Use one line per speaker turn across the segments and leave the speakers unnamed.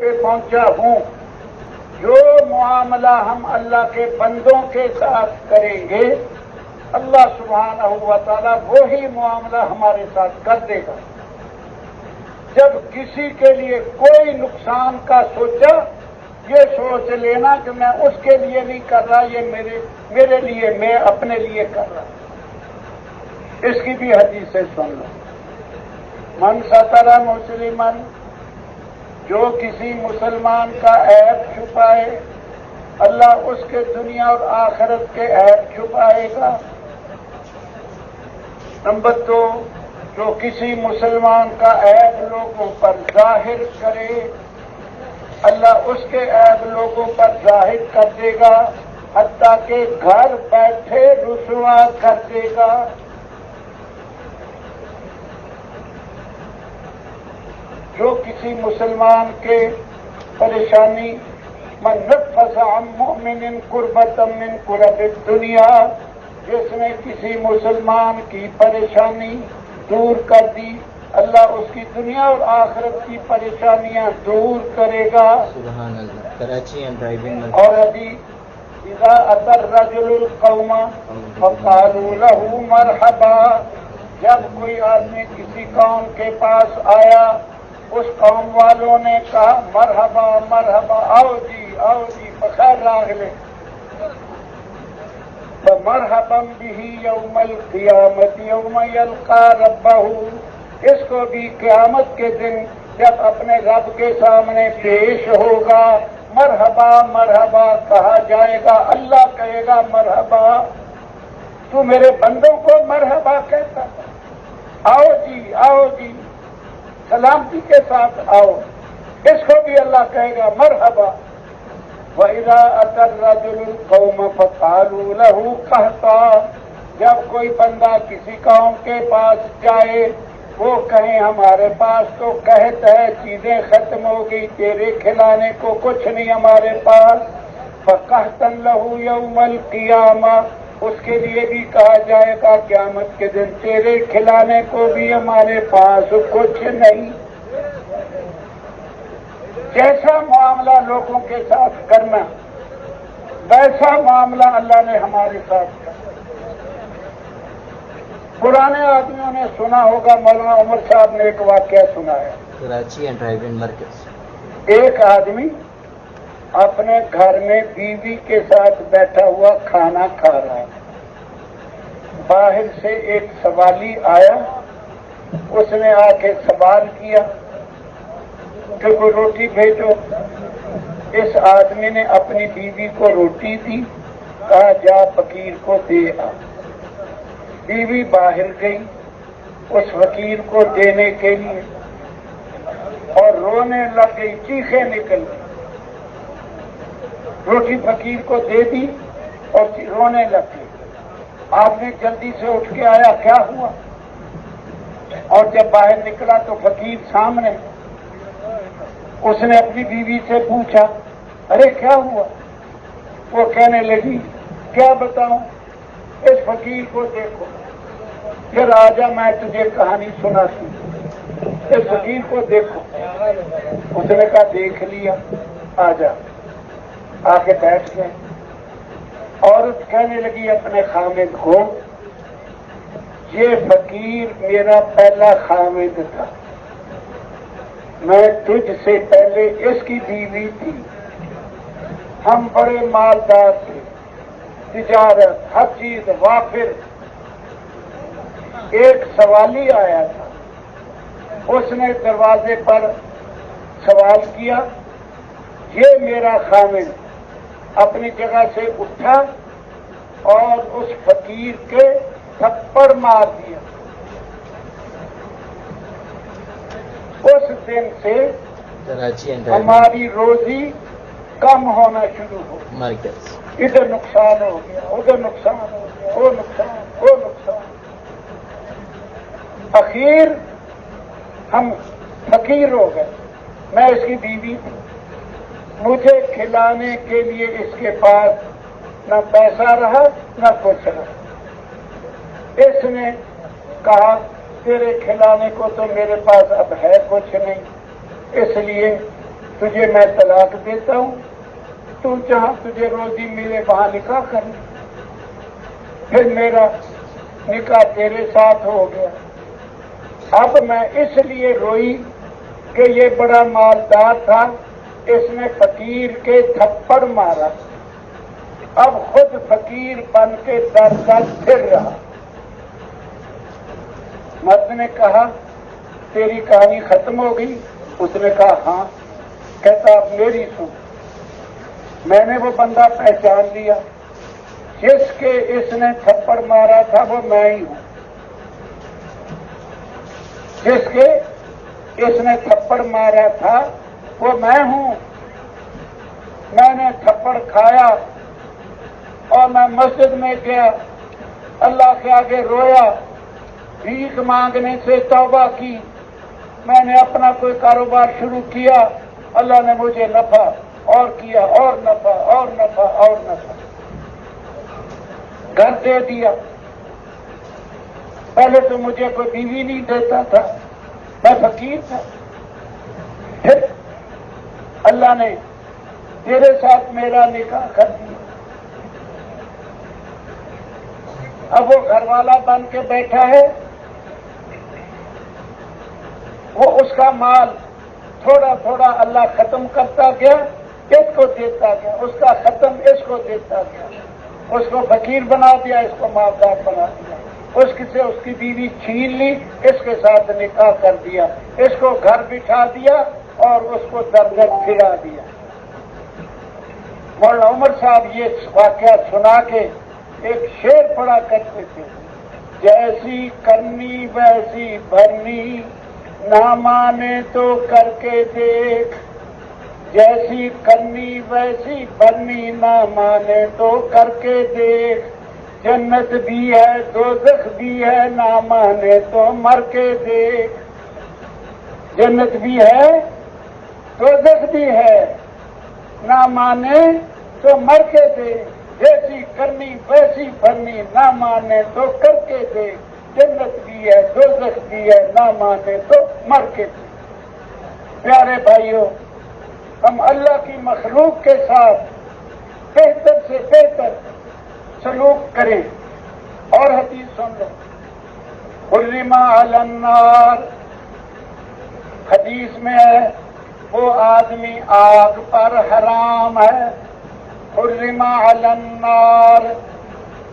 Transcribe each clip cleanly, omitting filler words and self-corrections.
پہ پہنچا ہوں، جو معاملہ ہم اللہ کے بندوں کے ساتھ کریں گے اللہ سبحانہ و تعالیٰ وہی معاملہ ہمارے ساتھ کر دے گا۔ جب کسی کے لیے کوئی نقصان کا سوچا، یہ سوچ لینا کہ میں اس کے لیے نہیں کر رہا، یہ میرے لیے، میں اپنے لیے کر رہا۔ اس کی بھی حدیث سے سن لو۔ من ستر مسلمن، جو کسی مسلمان کا عیب چھپائے اللہ اس کے دنیا اور آخرت کے عیب چھپائے گا۔ نمبر 2، جو کسی مسلمان کا عیب لوگوں پر ظاہر کرے اللہ اس کے عیب لوگوں پر ظاہر کر دے گا، حتیٰ کہ گھر بیٹھے رسوا کر دے گا۔ جو کسی مسلمان کے پریشانی، من نفس عن مؤمن کربۃ من کرب الدنیا، جس نے کسی مسلمان کی پریشانی دور کر دی اللہ اس کی دنیا اور آخرت کی پریشانیاں دور کرے گا۔
سبحان اللہ۔ کراچی اینڈ ڈرائیونگ
اور ابھی اذا اتى الرجل القوم فقالوا له مرحبا، جب کوئی آدمی کسی قوم کے پاس آیا اس قوم والوں نے کہا مرحبا مرحبا، آؤ جی بخیر راغلے۔ فمرحبا به یوم القیامت یوم یلقى ربہ، اس کو بھی قیامت کے دن جب اپنے رب کے سامنے پیش ہوگا مرحبا مرحبا کہا جائے گا۔ اللہ کہے گا مرحبا، تو میرے بندوں کو مرحبا کہتا تھا، آؤ جی سلامتی کے ساتھ آؤ۔ اس کو بھی اللہ کہے گا مرحبا۔ وَإِذَا أَتَى الرَّجُلُ الْقَوْمَ فَقَالُوا لَهُ قَحْطًا، جب کوئی بندہ کسی قوم کے پاس جائے وہ کہیں ہمارے پاس تو قحط ہے، چیزیں ختم ہو گئی، تیرے کھلانے کو کچھ نہیں ہمارے پاس، فَقَحْطًا لَهُ يَوْمَ الْقِيَامَةِ، اس کے لیے بھی کہا جائے گا قیامت کے دن تیرے کھلانے کو بھی ہمارے پاس کچھ نہیں۔ جیسا معاملہ لوگوں کے ساتھ کرنا ویسا معاملہ اللہ نے ہمارے ساتھ کرنا۔ پرانے آدمیوں نے سنا ہوگا، مولانا عمر صاحب نے ایک واقعہ سنا ہے۔
کراچی اینڈ ڈرائیونگ مرکز،
ایک آدمی اپنے گھر میں بیوی کے ساتھ بیٹھا ہوا کھانا کھا رہا ہے، باہر سے ایک سوالی آیا، اس نے آ کے سوال کیا کہ کوئی روٹی بھیجو۔ اس آدمی نے اپنی بیوی کو روٹی دی، کہا جا فقیر کو دے آ۔ بیوی باہر گئی اس فقیر کو دینے کے لیے اور رونے لگ گئی، چیخیں نکل گئی۔ روٹی فقیر کو دے دی اور رونے لگ گئی۔ آدمی جلدی سے اٹھ کے آیا، کیا ہوا؟ اور جب باہر نکلا تو فقیر سامنے۔ اس نے اپنی بیوی سے پوچھا ارے کیا ہوا؟ وہ کہنے لگی کیا بتاؤں، اس فقیر کو دیکھو، پھر آجا میں تجھے کہانی سناتی، اس فقیر کو دیکھو۔ اس نے کہا دیکھ لیا، آجا، آ کے بیٹھ گئے۔ عورت کہنے لگی اپنے خامد کو یہ فقیر میرا پہلا خامد تھا، میں تجھ سے پہلے اس کی بیوی تھی، ہم بڑے مالدار تھے، تجارت ہر چیز وافر۔ ایک سوالی آیا تھا، اس نے دروازے پر سوال کیا یہ میرا خامد، اپنی جگہ سے اٹھا اور اس فقیر کے تھپڑ مار دیا۔ اس دن سے ہماری روزی کم ہونا شروع ہو،
مرکز
ادھر نقصان ہو گیا، ادھر نقصان ہو گیا، وہ نقصان۔ اخیر ہم فقیر ہو گئے۔ میں اس کی بیوی تھی، مجھے کھلانے کے لیے اس کے پاس نہ پیسہ رہا نہ کچھ رہا۔ اس نے کہا تیرے کھلانے کو تو میرے پاس اب ہے کچھ نہیں، اس لیے تجھے میں طلاق دیتا ہوں، تو جہاں تجھے روزی ملے وہاں نکاح کر لے۔ پھر میرا نکاح تیرے ساتھ ہو گیا۔ اب میں اس لیے روئی کہ یہ بڑا مالدار تھا، اس نے فقیر کے تھپڑ مارا، اب خود فقیر بن کے در در پھر رہا۔ مرد نے کہا تیری کہانی ختم ہو گئی؟ اس نے کہا ہاں۔ کہتا اب میری سن، میں نے وہ بندہ پہچان لیا، جس کے اس نے تھپڑ مارا تھا وہ میں ہی ہوں، جس کے اس نے تھپڑ مارا تھا وہ میں ہوں۔ میں نے تھپڑ کھایا اور میں مسجد میں گیا، اللہ کے آگے رویا، بھیک مانگنے سے توبہ کی، میں نے اپنا کوئی کاروبار شروع کیا، اللہ نے مجھے نفع اور کیا اور نفع اور نفع اور نفع، گھر دے دیا۔ پہلے تو مجھے کوئی بیوی نہیں دیتا تھا، میں فقیر تھا، پھر اللہ نے تیرے ساتھ میرا نکاح کر دیا۔ اب وہ گھر والا بن کے بیٹھا ہے، وہ اس کا مال تھوڑا تھوڑا اللہ ختم کرتا گیا، اس کو دیتا گیا، اس کا ختم اس کو دیتا گیا، اس کو فقیر بنا دیا، اس کو مالدار بنا دیا، اس سے اس کی بیوی چھین لی، اس کے ساتھ نکاح کر دیا، اس کو گھر بٹھا دیا اور اس کو در در پھرا دیا۔ مولانا عمر صاحب یہ واقعہ سنا کے ایک شعر پڑھا کرتے تھے، جیسی کرنی ویسی بھرنی، نہ مانے تو کر کے دیکھ، جیسی کرنی ویسی بھرنی، نہ مانے تو کر کے دیکھ، جنت بھی ہے دوزخ بھی ہے، نہ مانے تو مر کے دیکھ، جنت بھی ہے دوزخ بھی ہے، نہ مانے تو مر کے دیکھ، جیسی کرنی ویسی بھرنی، نہ مانے تو کر کے دیکھ، جنت بھی ہے دوزخ بھی ہے، نہ مانے تو مر کے دیکھ۔ پیارے بھائیوں، ہم اللہ کی مخلوق کے ساتھ بہتر سے بہتر سلوک کریں۔ اور حدیث سن لو، حرم علی النار، حدیث میں ہے وہ آدمی آگ پر حرام ہے، حرم علی النار،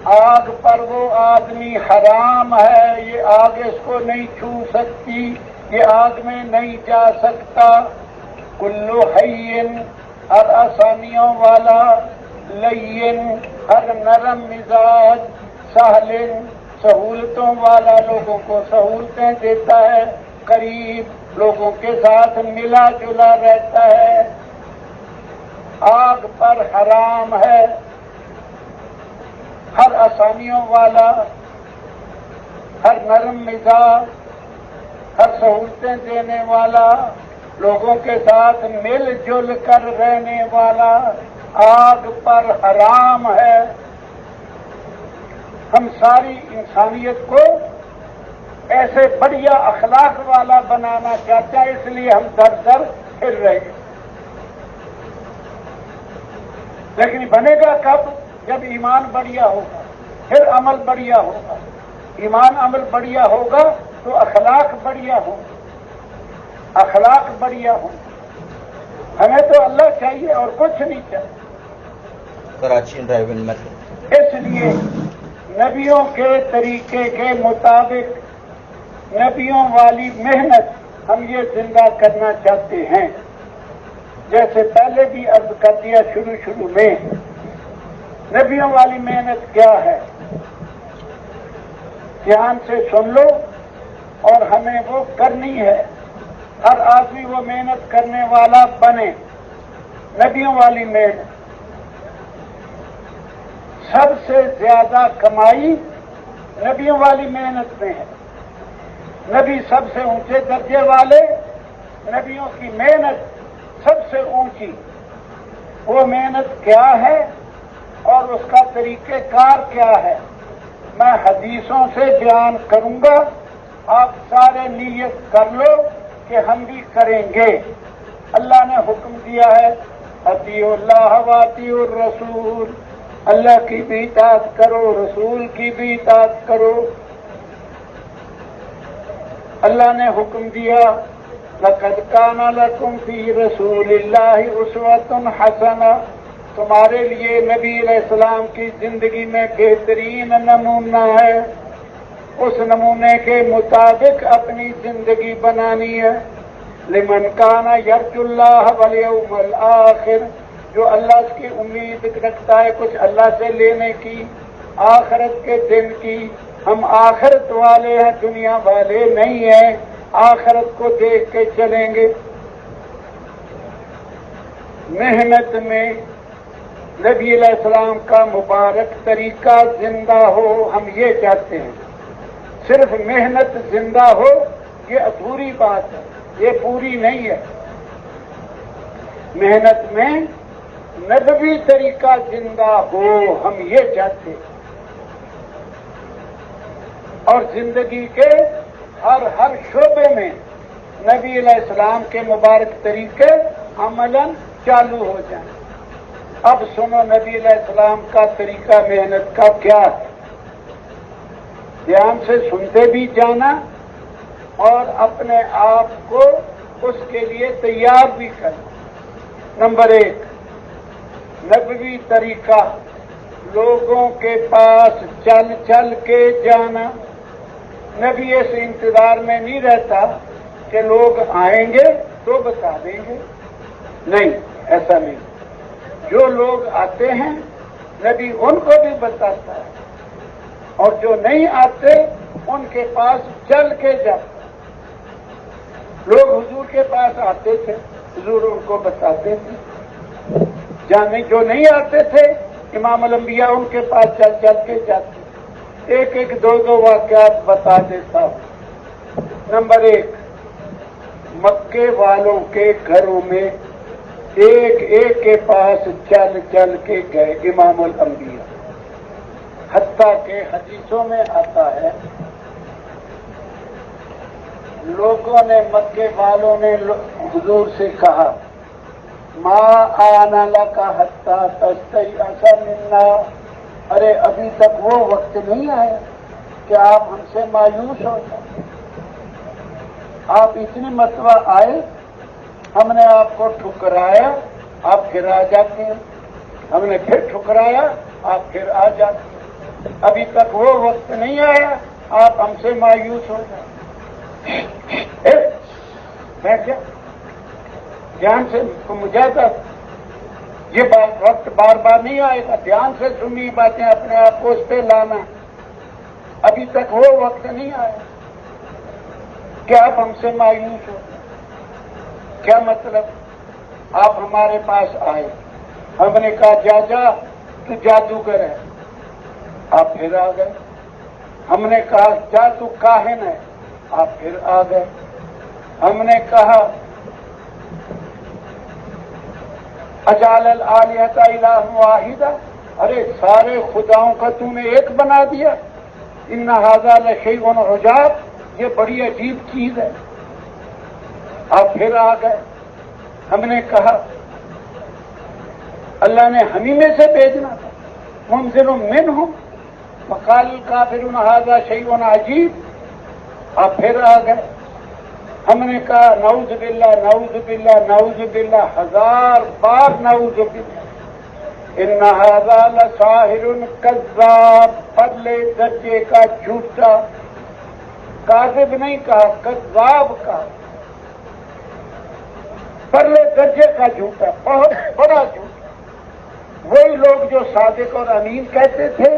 آگ پر وہ آدمی حرام ہے، یہ آگ اس کو نہیں چھو سکتی، یہ آگ میں نہیں جا سکتا۔ کلو حین، ہر آسانیوں والا، لین، ہر نرم مزاج، سہلن، سہولتوں والا، لوگوں کو سہولتیں دیتا ہے، قریب، لوگوں کے ساتھ ملا جلا رہتا ہے، آگ پر حرام ہے۔ ہر آسانیوں والا، ہر نرم مزاج، ہر سہولتیں دینے والا، لوگوں کے ساتھ مل جل کر رہنے والا، آگ پر حرام ہے۔ ہم ساری انسانیت کو ایسے بڑھیا اخلاق والا بنانا چاہتے ہیں، اس لیے ہم در در پھر رہے ہیں۔ لیکن بنے گا کب؟ جب ایمان بڑھیا ہوگا، پھر عمل بڑھیا ہوگا، ایمان عمل بڑھیا ہوگا تو اخلاق بڑھیا ہوگا، اخلاق بڑھیا ہوگا۔ ہمیں تو اللہ چاہیے اور کچھ نہیں چاہیے۔
Karachi driving market.
اس لیے نبیوں کے طریقے کے مطابق نبیوں والی محنت ہم یہ زندہ کرنا چاہتے ہیں۔ جیسے پہلے بھی عرض کر دیا شروع میں، نبیوں والی محنت کیا ہے؟ دھیان سے سن لو اور ہمیں وہ کرنی ہے، ہر آدمی وہ محنت کرنے والا بنے۔ نبیوں والی محنت، سب سے زیادہ کمائی نبیوں والی محنت میں ہے۔ نبی سب سے اونچے درجے والے، نبیوں کی محنت سب سے اونچی۔ وہ محنت کیا ہے اور اس کا طریقہ کار کیا ہے، میں حدیثوں سے بیان کروں گا، آپ سارے نیت کر لو کہ ہم بھی کریں گے۔ اللہ نے حکم دیا ہے اطیعوا اللہ و اطیعوا الرسول، اللہ کی بھی اطاعت کرو، رسول کی بھی اطاعت کرو۔ اللہ نے حکم دیا لقد کان لکم فی رسول اللہ اسوۃ حسنہ، تمہارے لیے نبی علیہ السلام کی زندگی میں بہترین نمونہ ہے، اس نمونے کے مطابق اپنی زندگی بنانی ہے۔ لمن کان یرجو اللہ والیوم الآخر، جو اللہ کی امید رکھتا ہے کچھ اللہ سے لینے کی، آخرت کے دن کی۔ ہم آخرت والے ہیں، دنیا والے نہیں ہیں، آخرت کو دیکھ کے چلیں گے۔ محنت میں نبی علیہ السلام کا مبارک طریقہ زندہ ہو، ہم یہ چاہتے ہیں۔ صرف محنت زندہ ہو یہ ادھوری بات ہے، یہ پوری نہیں ہے۔ محنت میں نبوی طریقہ زندہ ہو، ہم یہ چاہتے ہیں۔ اور زندگی کے ہر شعبے میں نبی علیہ السلام کے مبارک طریقے عملاً چالو ہو جائیں۔ اب سنو نبی علیہ السلام کا طریقہ محنت کا کیا ہے، دھیان سے سنتے بھی جانا اور اپنے آپ کو اس کے لیے تیار بھی کرنا۔ نمبر 1، نبوی طریقہ، لوگوں کے پاس چل چل کے جانا۔ نبی اس انتظار میں نہیں رہتا کہ لوگ آئیں گے تو بتا دیں گے، نہیں، ایسا نہیں۔ جو لوگ آتے ہیں نبی ان کو بھی بتاتا ہے، اور جو نہیں آتے ان کے پاس چل کے جاتا۔ لوگ حضور کے پاس آتے تھے، حضور ان کو بتاتے تھے۔ جانے جو نہیں آتے تھے امام الانبیاء ان کے پاس چل چل کے جاتے۔ ایک ایک دو واقعات بتا دیتا ہوں۔ نمبر 1، مکے والوں کے گھروں میں ایک ایک کے پاس چل چل کے گئے امام الانبیاء، حتیٰ کہ حدیثوں میں آتا ہے لوگوں نے، مکے والوں نے حضور سے کہا ما آنا لکا حتی تستیأس منا، ارے ابھی تک وہ وقت نہیں آیا کہ آپ ہم سے مایوس ہو جائیں۔ آپ اتنی مرتبہ آئے، ہم نے آپ کو ٹھکرایا، آپ پھر آ جاتے ہیں، ہم نے پھر ٹھکرایا، آپ پھر آ جاتے ہیں۔ ابھی تک وہ وقت نہیں آیا، آپ ہم سے مایوس ہو جائیں۔ میں کیا دھیان سے مجھے یہ وقت بار بار نہیں آئے گا، دھیان سے سنی باتیں، اپنے آپ کو اس پہ لانا۔ ابھی تک وہ وقت نہیں آیا کہ آپ ہم سے مایوس ہو۔ کیا مطلب؟ آپ ہمارے پاس آئے، ہم نے کہا جا تو جادوگر ہے، آپ پھر آ گئے۔ ہم نے کہا جا تو کاہن ہے، آپ پھر آ گئے۔ ہم نے کہا اجعل الآلہۃ الہ واحدہ، ارے سارے خداؤں کا تو نے ایک بنا دیا۔ ان ھذا لشیء عجاب، یہ بڑی عجیب چیز ہے، آپ پھر آ گئے۔ ہم نے کہا اللہ نے ہمیں میں سے بھیجنا تھا، منذر منہم، وقال الکافرون ھذا شیء عجیب، آپ پھر آ گئے۔ ہم نے کہا نعوذ باللہ نعوذ باللہ نعوذ باللہ، 1000 بار نعوذ باللہ۔ ان ھذا لساحر کذاب، پرلے درجے کا جھوٹا، کاذب نہیں کہا، کذاب کہا، پرلے درجے کا جھوٹا، بہت بڑا جھوٹا۔ وہی لوگ جو صادق اور امین کہتے تھے،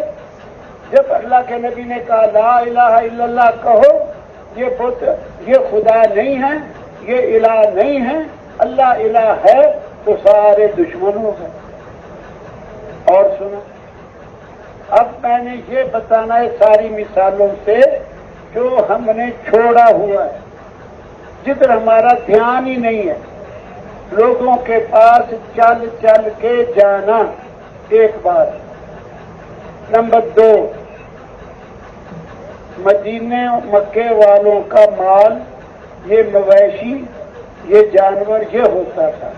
جب اللہ کے نبی نے کہا لا الہ الا اللہ کہو، یہ بت، یہ خدا نہیں ہے، یہ الہ نہیں ہے، اللہ الہ ہے، تو سارے دشمنوں ہیں۔ اور سنو، اب میں نے یہ بتانا ہے ساری مثالوں سے جو ہم نے چھوڑا ہوا ہے، جدھر ہمارا دھیان ہی نہیں ہے، لوگوں کے پاس چل چل کے جانا، ایک بات۔ نمبر 2، مدینے مکے والوں کا مال، یہ مویشی یہ جانور یہ ہوتا تھا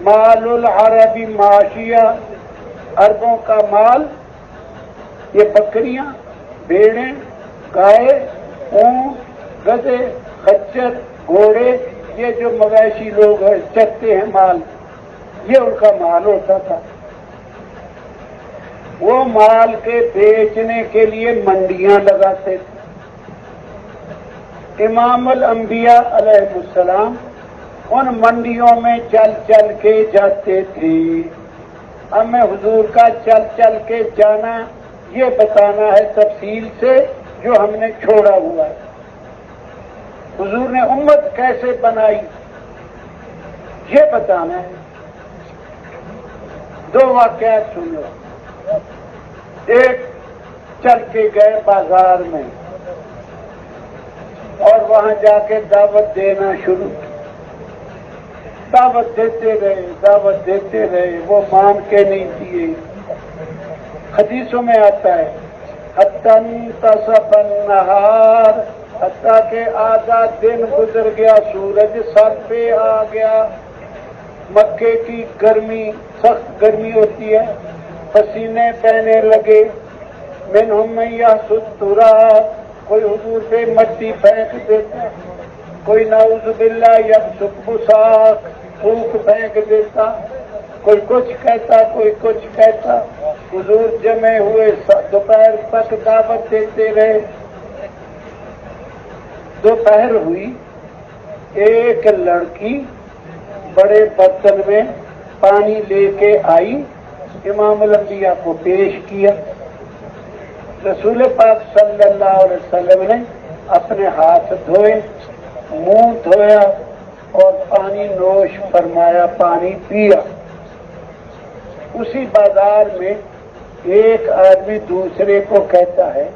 مال العربی معاشیہ، عربوں کا مال یہ بکریاں، بھیڑیں، گائے، اونٹ، گدھے، خچر، گھوڑے، یہ جو مویشی لوگ ہیں چرتے ہیں مال، یہ ان کا مال ہوتا تھا۔ وہ مال کے بیچنے کے لیے منڈیاں لگاتے تھے۔ امام الانبیاء علیہ السلام ان منڈیوں میں چل چل کے جاتے تھے۔ ہمیں حضور کا چل چل کے جانا یہ بتانا ہے تفصیل سے جو ہم نے چھوڑا ہوا ہے۔ حضور نے امت کیسے بنائی یہ بتانا ہے۔ دو واقعات سن لو۔ ایک، چل کے گئے بازار میں اور وہاں جا کے دعوت دینا شروع کی۔ دعوت دیتے رہے، دعوت دیتے رہے، وہ مان کے نہیں دیے۔ حدیثوں میں آتا ہے حتی انتصف النہار، حتیٰ کہ آدھا دن گزر گیا، سورج سر پہ آ گیا۔ مکے کی گرمی سخت گرمی ہوتی ہے، پسینے بہنے لگے۔ منہم من یحسد التراب، کوئی حضور پہ مٹی پھینک دیتا، کوئی نعوذ باللہ یبصق بصاق تھوک پھینک دیتا، کوئی کچھ کہتا، کوئی کچھ کہتا۔ حضور جمع ہوئے، دوپہر تک دعوت دیتے رہے۔ دوپہر ہوئی، ایک لڑکی بڑے برتن میں پانی لے کے آئی، امام الانبیاء کو پیش کیا۔ رسول پاک صلی اللہ علیہ وسلم نے اپنے ہاتھ دھوئے، منہ دھویا اور پانی نوش فرمایا، پانی پیا۔ اسی بازار میں ایک آدمی دوسرے کو کہتا ہے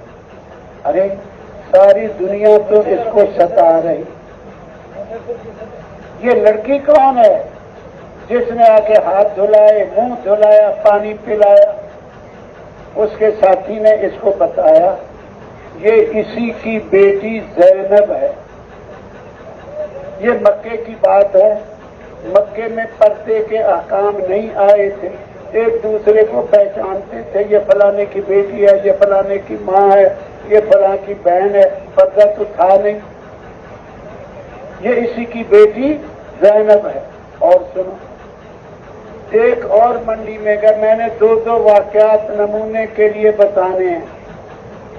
ارے ساری دنیا تو اس کو ستا رہی، یہ لڑکی کون ہے جس نے آ کے ہاتھ دھلائے، منہ دھلایا، پانی پلایا؟ اس کے ساتھی نے اس کو بتایا یہ اسی کی بیٹی زینب ہے۔ یہ مکے کی بات ہے، مکے میں پردے کے احکام نہیں آئے تھے، ایک دوسرے کو پہچانتے تھے، یہ فلانے کی بیٹی ہے، یہ فلانے کی ماں ہے، یہ فلاں کی بہن ہے، پردہ تو تھا نہیں۔ یہ اسی کی بیٹی زینب ہے۔ اور سنو، ایک اور منڈی میں گئے، میں نے دو واقعات نمونے کے لیے بتانے ہیں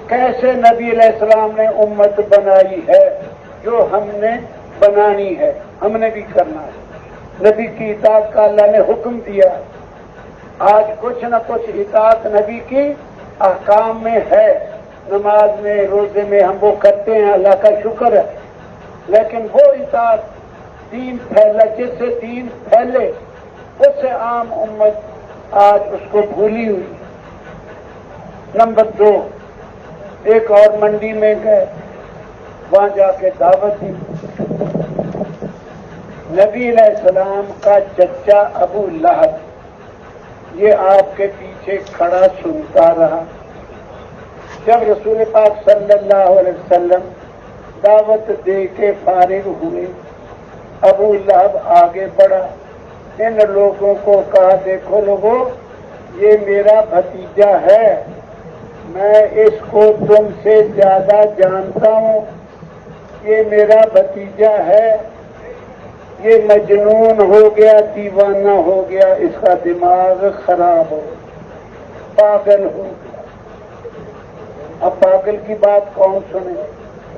کیسے نبی علیہ السلام نے امت بنائی ہے، جو ہم نے بنانی ہے، ہم نے بھی کرنا ہے۔ نبی کی اطاعت کا اللہ نے حکم دیا، آج کچھ نہ کچھ اطاعت نبی کی احکام میں ہے، نماز میں، روزے میں ہم وہ کرتے ہیں، اللہ کا شکر ہے، لیکن وہ اطاعت دین پھیلا، جس سے دین پھیلے، اس سے عام امت آج اس کو بھولی ہوئی۔ نمبر دو، ایک اور منڈی میں گئے، وہاں جا کے دعوت دی۔ نبی علیہ السلام کا چچا ابو لہب یہ آپ کے پیچھے کھڑا سنتا رہا۔ جب رسول پاک صلی اللہ علیہ وسلم دعوت دے کے فارغ ہوئے، ابو لہب آگے بڑھا، ان لوگوں کو کہا دیکھو لوگوں، یہ میرا بھتیجا ہے، میں اس کو تم سے زیادہ جانتا ہوں، یہ میرا بھتیجا ہے، یہ مجنون ہو گیا، دیوانہ ہو گیا، اس کا دماغ خراب ہو، پاگل ہو گیا۔ اب پاگل کی بات کون سنے؟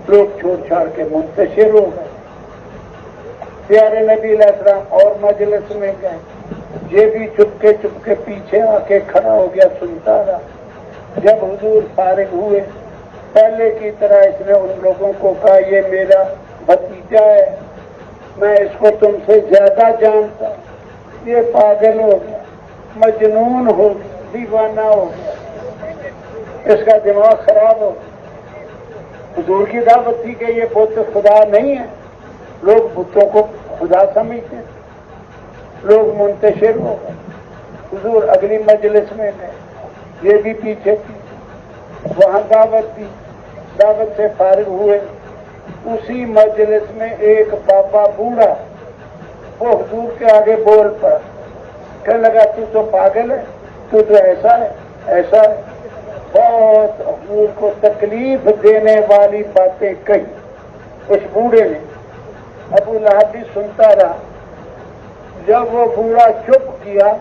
لوگ چھوڑ چھاڑ کے منتشر ہو گئے۔ پیارے نبی علیہ السلام اور مجلس میں گئے، یہ بھی چپ کے پیچھے آ کے کھڑا ہو گیا، سنتا رہا۔ جب حضور فارغ ہوئے، پہلے کی طرح اس نے ان لوگوں کو کہا یہ میرا بھتیجا ہے، میں اس کو تم سے زیادہ جانتا ہوں، یہ پاگل ہو گیا، مجنون ہو گیا، دیوانہ ہو گیا، اس کا دماغ خراب ہو گیا۔ حضور کی دعوت تھی کہ یہ بت خدا نہیں ہے، لوگ بتوں کو خدا سمجھتے ہیں، لوگ منتشر ہو گئے۔ حضور اگلی مجلس میں گئے، یہ بھی پیچھے تھی، وہاں دعوت دی، دعوت سے فارغ ہوئے۔ اسی مجلس میں ایک بابا بوڑھا وہ حضور کے آگے بول پڑا، کہنے لگا تو تو پاگل ہے، تو ایسا ہے ایسا ہے، بہت حضور کو تکلیف دینے والی باتیں کہی اس بوڑھے نے۔ ابو لہب بھی سنتا رہا۔ جب وہ بوڑھا چپ کیا،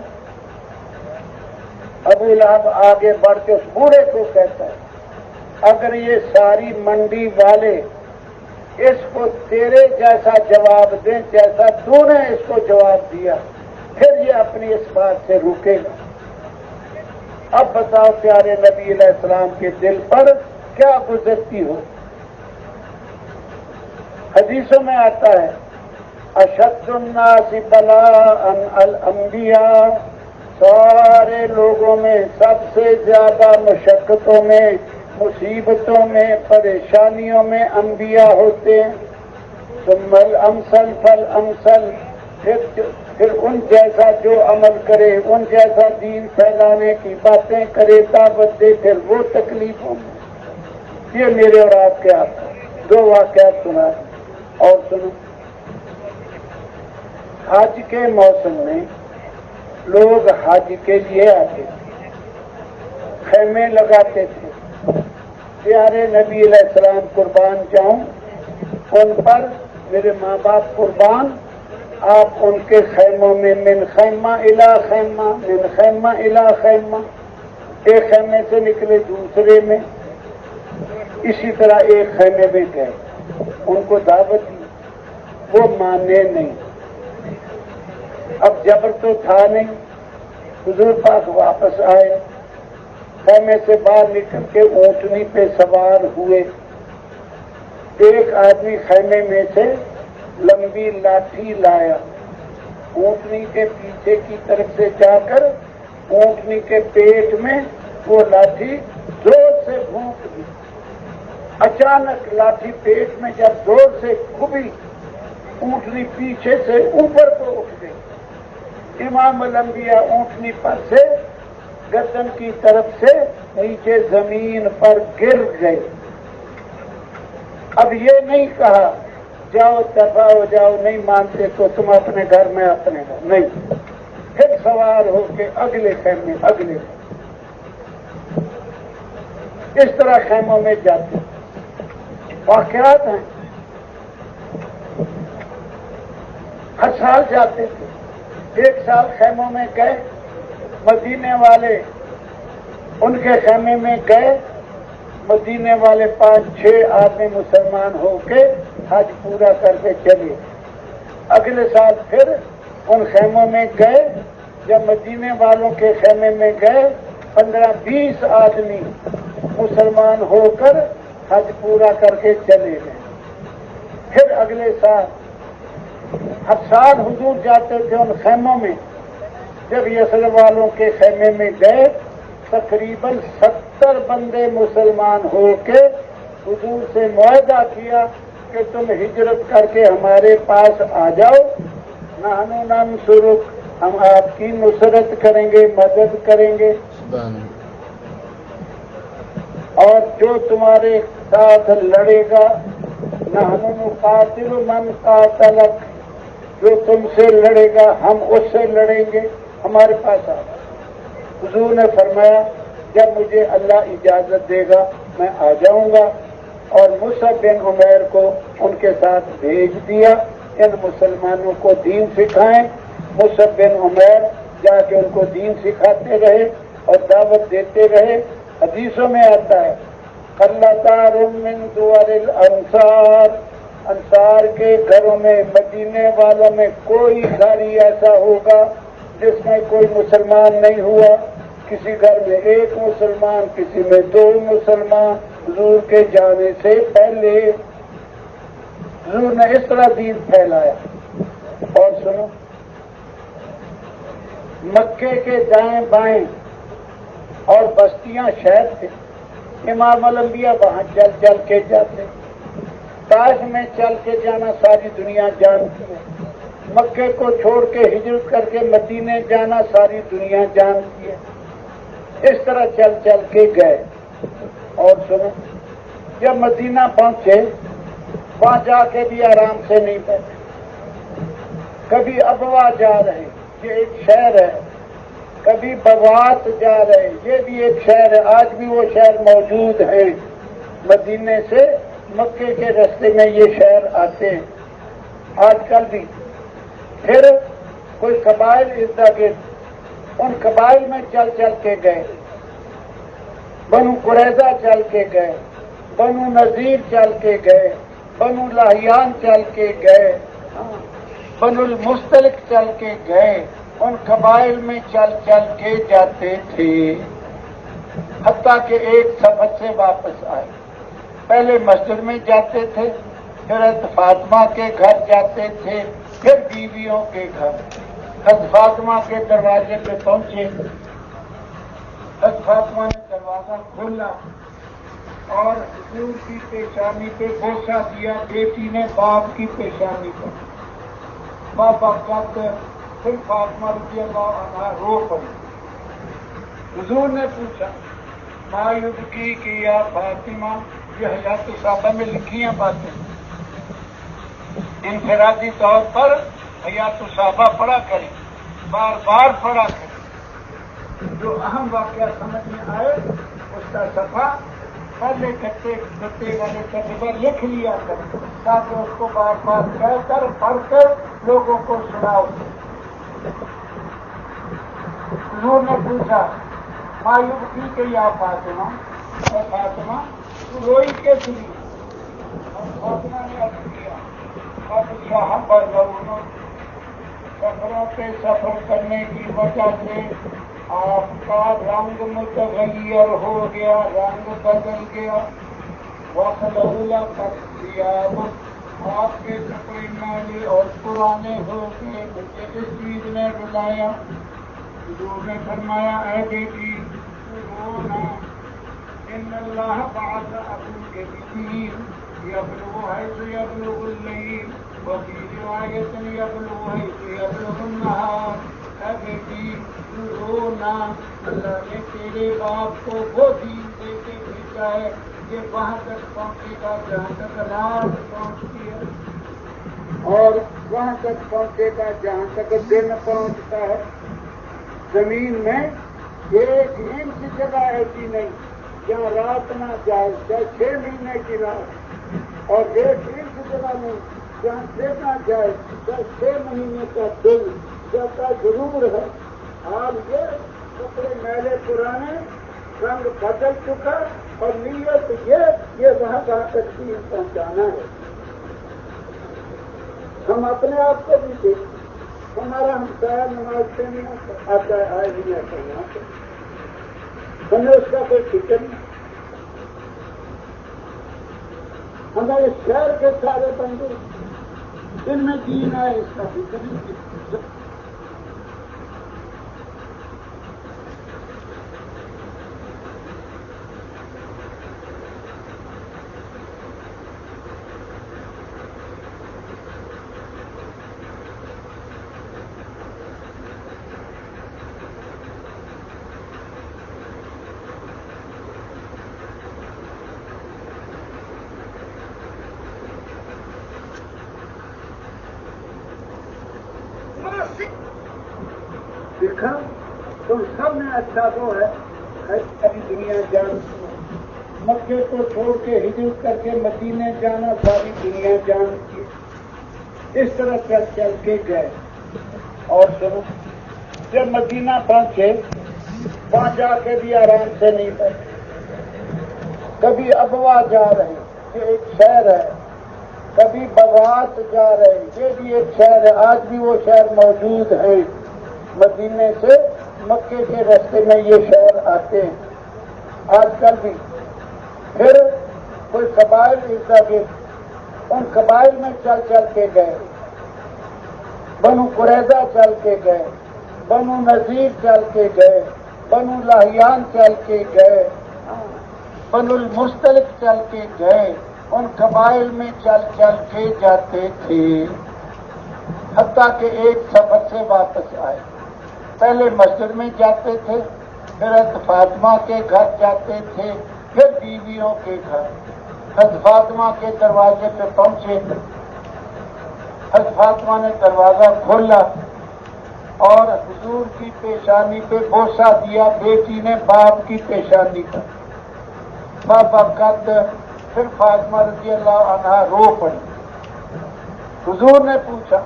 ابو لہب آگے بڑھ کے اس بوڑھے کو کہتا ہے اگر یہ ساری منڈی والے اس کو تیرے جیسا جواب دیں جیسا تو نے اس کو جواب دیا، پھر یہ اپنی اس بات سے رکے گا۔ اب بتاؤ پیارے نبی علیہ السلام کے دل پر کیا گزرتی ہو۔ حدیثوں میں آتا ہے اشد الناس بلاء الانبیاء، سارے لوگوں میں سب سے زیادہ مشقتوں میں، مصیبتوں میں، پریشانیوں میں انبیاء ہوتے ہیں۔ ثم الامثل فالامثل، پھر ان جیسا جو عمل کرے، ان جیسا دین پھیلانے کی باتیں کرے، دعوت دے، پھر وہ تکلیفوں میں۔ یہ میرے اور آپ کے آپ دو واقعات سنا اور سنو۔ حج کے موسم میں لوگ حج کے لیے آتے تھے، خیمے لگاتے تھے۔ پیارے نبی علیہ السلام قربان جاؤں ان پر، میرے ماں باپ قربان، آپ ان کے خیموں میں من خیمہ الی خیمہ، من خیمہ الی خیمہ، ایک خیمے سے نکلے دوسرے میں، اسی طرح ایک خیمے میں گئے، ان کو دعوت دی، وہ مانے نہیں۔ اب جبر تو تھا نہیں، حضور پاک واپس آئے، خیمے سے باہر نکل کے اونٹنی پہ سوار ہوئے۔ ایک آدمی خیمے میں سے لمبی لاٹھی لایا، اونٹنی کے پیچھے کی طرف سے جا کر اونٹنی کے پیٹ میں وہ لاٹھی زور سے بھونک دی۔ اچانک لاٹھی پیٹ میں جب زور سے کھبی، اونٹنی پیچھے سے اوپر کو اٹھ گئی۔ امام الانبیاء اونٹنی پر سے گردن کی طرف سے نیچے زمین پر گر گئے۔ اب یہ نہیں کہا جاؤ دفع ہو جاؤ، نہیں مانتے تو تم اپنے گھر میں اپنے گھر، نہیں، پھر سوار ہو کے اگلے خیمے اگلے، اس طرح خیموں میں جاتے واقعات ہیں۔ ہر سال جاتے تھے۔ ایک سال خیموں میں گئے، مدینے والے ان کے خیمے میں گئے، مدینے والے 5-6 آدمی مسلمان ہو کے حج پورا کر کے چلے۔ اگلے سال پھر ان خیموں میں گئے، جب مدینے والوں کے خیمے میں گئے 15-20 آدمی مسلمان ہو کر حج پورا کر کے چلے گئے۔ پھر اگلے سال، ہر سال حضور جاتے تھے ان خیموں میں۔ جب یثرب والوں کے خیمے میں گئے، تقریباً 70 بندے مسلمان ہو کے حضور سے معاہدہ کیا کہ تم ہجرت کر کے ہمارے پاس آ جاؤ، نحن ننصرک، ہم آپ کی نصرت کریں گے، مدد کریں گے، اور جو تمہارے ساتھ لڑے گا، نحن نقاتل من قاتلک، جو تم سے لڑے گا ہم اس سے لڑیں گے، ہمارے پاس آ۔ حضور نے فرمایا جب مجھے اللہ اجازت دے گا میں آ جاؤں گا، اور مصعب بن عمیر کو ان کے ساتھ بھیج دیا، ان مسلمانوں کو دین سکھائیں۔ مصعب بن عمیر جا کے ان کو دین سکھاتے رہے اور دعوت دیتے رہے۔ حدیثوں میں آتا ہے خلتار من دور الانصار، انصار کے گھروں میں، مدینے والوں میں کوئی گھر ہی ایسا ہوگا جس میں کوئی مسلمان نہیں ہوا، کسی گھر میں 1 مسلمان، کسی میں 2 مسلمان، حضور کے جانے سے پہلے حضور نے اس طرح دین پھیلایا۔ اور سنو، مکے کے دائیں بائیں اور بستیاں شہر تھے، امام الانبیاء وہاں چل چل کے جاتے۔ تاج میں چل کے جانا ساری دنیا جانتی ہے، مکے کو چھوڑ کے ہجرت کر کے مدینے جانا ساری دنیا جانتی ہے۔ اس طرح چل چل کے گئے۔ اور سنو، جب مدینہ پہنچے وہاں جا کے بھی آرام سے نہیں بیٹھے، کبھی ابوا جا رہے یہ ایک شہر ہے، کبھی بوات جا رہے یہ بھی ایک شہر ہے، آج بھی وہ شہر موجود ہے، مدینے سے مکے کے راستے میں یہ شہر آتے ہیں آج کل بھی۔ پھر کوئی قبائل ارد گرد، ان قبائل میں چل چل کے گئے، بنو قریظہ چل کے گئے، بنو نذیر چل کے گئے، بنو لاہیان چل کے گئے، بنو المستلق چل کے گئے، ان قبائل میں چل چل کے جاتے تھے، حتیٰ کہ ایک سفر سے واپس آئے۔ پہلے مسجد میں جاتے تھے، پھر حضرت فاطمہ کے گھر جاتے تھے، پھر بیویوں کے گھر۔ حضرت فاطمہ کے دروازے پہ پہنچے، حضرت فاطمہ نے دروازہ کھولا اور حضور کی پیشانی پہ بوسہ دیا، بیٹی نے باپ کی پیشانی پر، بابا کہتے پھر فاطمہ رضی اللہ عنہا رو پڑی۔ حضور نے پوچھا ما یبکی کی یا فاطمہ، یہ حیات صحابہ میں لکھی ہیں باتیں، انفرادی طور پر حیات صحابہ پڑھا کریں، بار بار پڑھا کریں، جو اہم واقعہ سمجھ میں آئے اس کا صفحہ پہلے گتے والے تجربہ لکھ لیا کر، تاکہ اس کو بار بار کہہ کر پڑھ کر لوگوں کو سناؤ۔ حضور نے پوچھا مایوبکی کے یا فاطمہ، اے فاطمہ تو روئی کس لیے؟ اور فاطمہ نے عرض کیا اب صاحب سفروں پہ سفر کرنے کی وجہ سے آپ کا رنگ متغیر ہو گیا، رنگ بدل گیا، وخلولا کر دیا، آپ کے کپڑے میلے اور پرانے ہو گئے، مجھے اس چیز نے رلایا۔ حضور نے فرمایا اے بیٹی رونا، ان اللہ بعث ابوک باللیل یبلغ حیث یبلغ اللیل وفی روایت یبلغ حیث یبلغ النہار۔ اے بیٹی رونا، اللہ نے تیرے باپ کو وہ دین دے کے بھیجا ہے یہ وہاں تک پہنچے گا جہاں تک رات پہنچتی ہے، اور وہاں تک پہنچے گا جہاں تک دن پہنچتا ہے۔ زمین میں ایک انچ جگہ ایسی نہیں جہاں رات نہ جائے، چاہے 6 مہینے کی رات، اور ایک انچ جگہ نہیں جہاں دن نہ جائے، چاہے 6 مہینے کا دن جاتا ضرور ہے۔ حال یہ کپڑے میلے پرانے، رنگ بدل چکا، اور نیت یہ وہاں تک دین پہنچانا ہے۔ ہم اپنے آپ کو بھی دیکھیں، ہمارا ہمسایہ نماز سے نہیں آتا ہے، آئے نہیں آتا یہاں پہ، ہمیں اس کا کوئی فکر نہیں، ہمیں اس شہر کے سارے بندے جن میں دین آئے اس کا فکر نہیں۔ دیکھا تم سب میں اچھا وہ ہے ساری دنیا جان، مکے کو چھوڑ کے ہجرت کر کے مدینے جانا ساری دنیا جانتی، اس طرح چل چل کے گئے۔ اور سنو، جب مدینہ پہنچے وہاں جا کے بھی آرام سے نہیں بیٹھے، کبھی ابوا جا رہے یہ ایک شہر ہے، کبھی بوات جا رہے یہ بھی ایک شہر ہے، آج بھی وہ شہر موجود ہے، مدینے سے مکے کے راستے میں یہ شہر آتے ہیں آج کل بھی۔ پھر کوئی قبائل ارد گرد، ان قبائل میں چل چل کے گئے، بنو قریظہ چل کے گئے، بنو نذیر چل کے گئے، بنو لاہیان چل کے گئے، بنو المستلق چل کے گئے، ان قبائل میں چل چل کے جاتے تھے، حتیٰ کہ ایک سفر سے واپس آئے۔ پہلے مسجد میں جاتے تھے، پھر حضرت فاطمہ کے گھر جاتے تھے، پھر بیویوں کے گھر۔ حضرت فاطمہ کے دروازے پہ پہنچے، حضرت فاطمہ نے دروازہ کھولا اور حضور کی پیشانی پہ بوسہ دیا، بیٹی نے باپ کی پیشانی پر، بابا قد پھر فاطمہ رضی اللہ عنہا رو پڑی۔ حضور نے پوچھا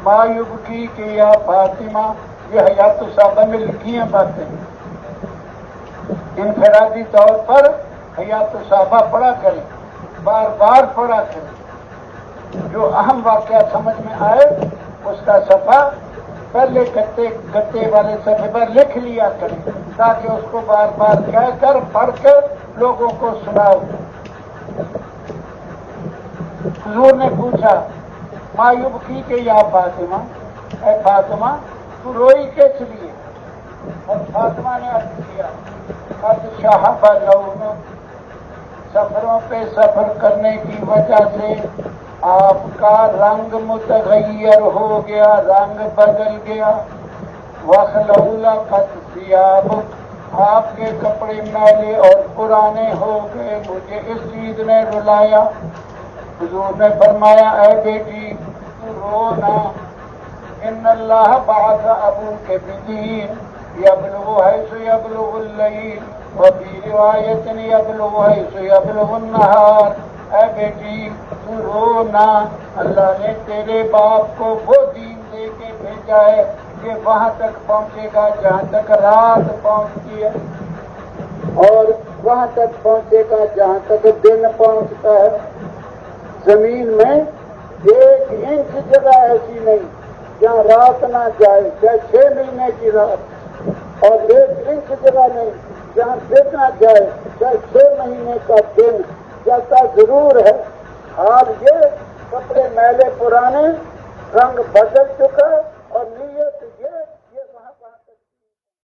ما یبکی کہ یا فاطمہ، یہ حیات الصحابہ میں لکھی ہیں باتیں، انفرادی طور پر حیات الصحابہ پڑھا کریں، بار بار پڑھا کریں، جو اہم واقعہ سمجھ میں آئے اس کا صفحہ پہلے گتے والے صفحے پر لکھ لیا کریں تاکہ اس کو بار بار کہہ کر پڑھ کر لوگوں کو سناؤ۔ حضور نے پوچھا ما یبکی کہ یا فاطمہ، اے فاطمہ تو روئی کس لیے؟ اور فاطمہ نے عرض کیا قد شہب لون، سفروں پہ سفر کرنے کی وجہ سے آپ کا رنگ متغیر ہو گیا، رنگ بدل گیا، وخلولقت ثیاب، آپ کے کپڑے میلے اور پرانے ہو گئے، مجھے اس چیز نے رلایا۔ حضور نے فرمایا اے بیٹی تو رو نہ، ان اللہ بعث ابوک بدین یبلغ حیث یبلغ اللیل وفی روایت یبلغ حیث یبلغ النہار، اے بیٹی تو رو نہ، اللہ نے تیرے باپ کو وہ دین دے کے بھیجا ہے کہ وہاں تک پہنچے گا جہاں تک رات پہنچتی ہے، اور وہاں تک پہنچے گا جہاں تک دن پہنچتا ہے۔ زمین میں 1 انچ جگہ ایسی نہیں جہاں رات نہ جائے، چاہے 6 مہینے کی رات، اور 1 انچ جگہ نہیں جہاں دن نہ جائے، چاہے 6 مہینے کا دن، جاتا ضرور ہے۔ حال یہ کپڑے میلے پرانے، رنگ بدل چکا اور نیت